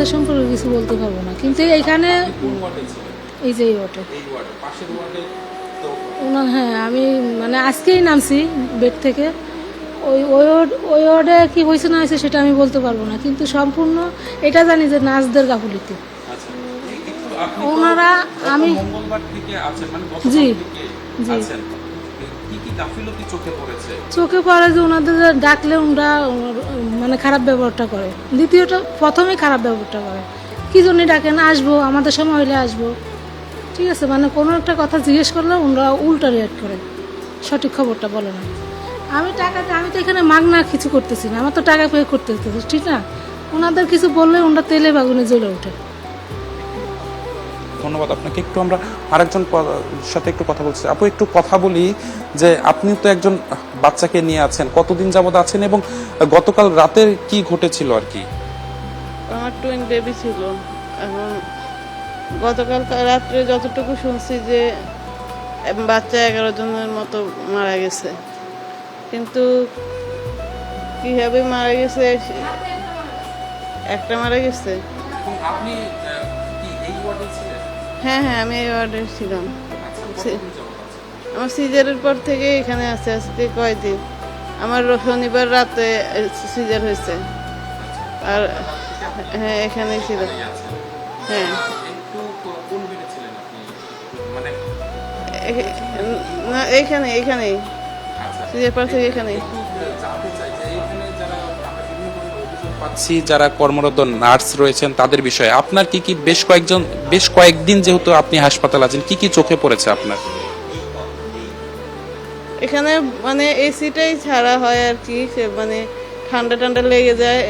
ওনাদের সম্পর্কে কিছু বলতে পারবো না, কিন্তু এইখানে এই যে এই ওয়ার্ডে ওনার, হ্যাঁ আমি মানে আজকেই নামছি বেড থেকে। ওই ওয়ার্ডে কি হয়েছে না হয়েছে সেটা আমি বলতে পারবো না, কিন্তু সম্পূর্ণ এটা জানি যে নার্সদের গাফিলতি ওনারা। আমি জি জি চোখে পড়ে যে ওনাদের ডাকলে ওনারা মানে খারাপ ব্যবহারটা করে। দ্বিতীয়টা প্রথমেই খারাপ ব্যবহারটা করে, কি জন্য ডাকেন, আসবো আমাদের সময় হইলে আসবো, ঠিক আছে, মানে কোনো একটা কথা জিজ্ঞেস করলে ওনারা উল্টা রিয়াক্ট করে, সঠিক খবরটা বলে না। আমি তো এখানে মাগনা কিছু করতেছি না, আমার তো টাকা পে করতে হতেছে, ঠিক না। ওনাদের কিছু বললে ওনারা তেলে বাগুনে জ্বলে ওঠে। ধন্যবাদ আপনাকে। একটু আমরা আরেকজন সাথে একটু কথা বলছি। আপু একটু কথা বলি যে আপনি তো একজন বাচ্চাকে নিয়ে আছেন, কতদিন যাবত আছেন এবং গতকাল রাতে কি ঘটেছিল আর কি? আমার টুইন বেবি ছিল। এখন গতকাল রাত্রে যতটুকু শুনছি যে বাচ্চা 11 জনের মতো মারা গেছে, কিন্তু কিভাবে মারা গেছে, একটা মারা গেছে। আপনি কি এই ওয়ার্ডে ছিলেন? হ্যাঁ হ্যাঁ, আমি এই ওয়ার্ডে ছিলাম। আমার সিজারের পর থেকে এখানে আছে আজকে কয়দিন। আমার শনিবার রাতে সিজার হয়েছে, আর হ্যাঁ এখানেই ছিল। হ্যাঁ না, এইখানেই সিজার পর থেকে এখানেই। পাচ্ছি যারা কর্মরত নার্স রয়েছেন তাদের বিষয়ে আপনার কি বেশ কয়েকদিন যেহেতু আপনি হাসপাতাল আছেন, কি চোখে পড়েছে আপনার? এখানে মানে এসিটাই ছাড়া হয় আর কি, মানে ঠান্ডা লেগে যায়,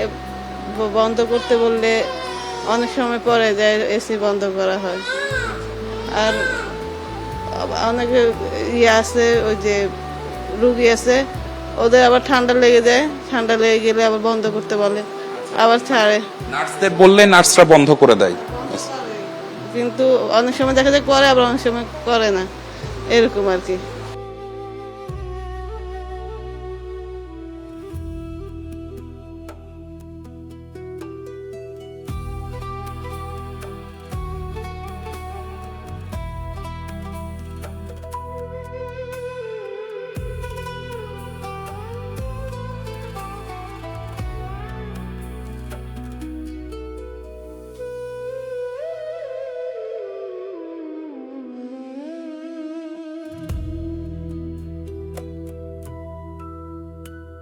বন্ধ করতে বললে অনেক সময় পরে যায়, এসি বন্ধ করা হয়। আর অনেকে আছে, ওই যে রুগী আছে, ওদের আবার ঠান্ডা লেগে যায়, ঠান্ডা লেগে গেলে আবার বন্ধ করতে বলে, আবার ছাড়ে। নার্সদের বললে নার্সরা বন্ধ করে দেয়, কিন্তু অনেক সময় দেখা যায় করে, আবার অনেক সময় করে না, এরকম আর কি।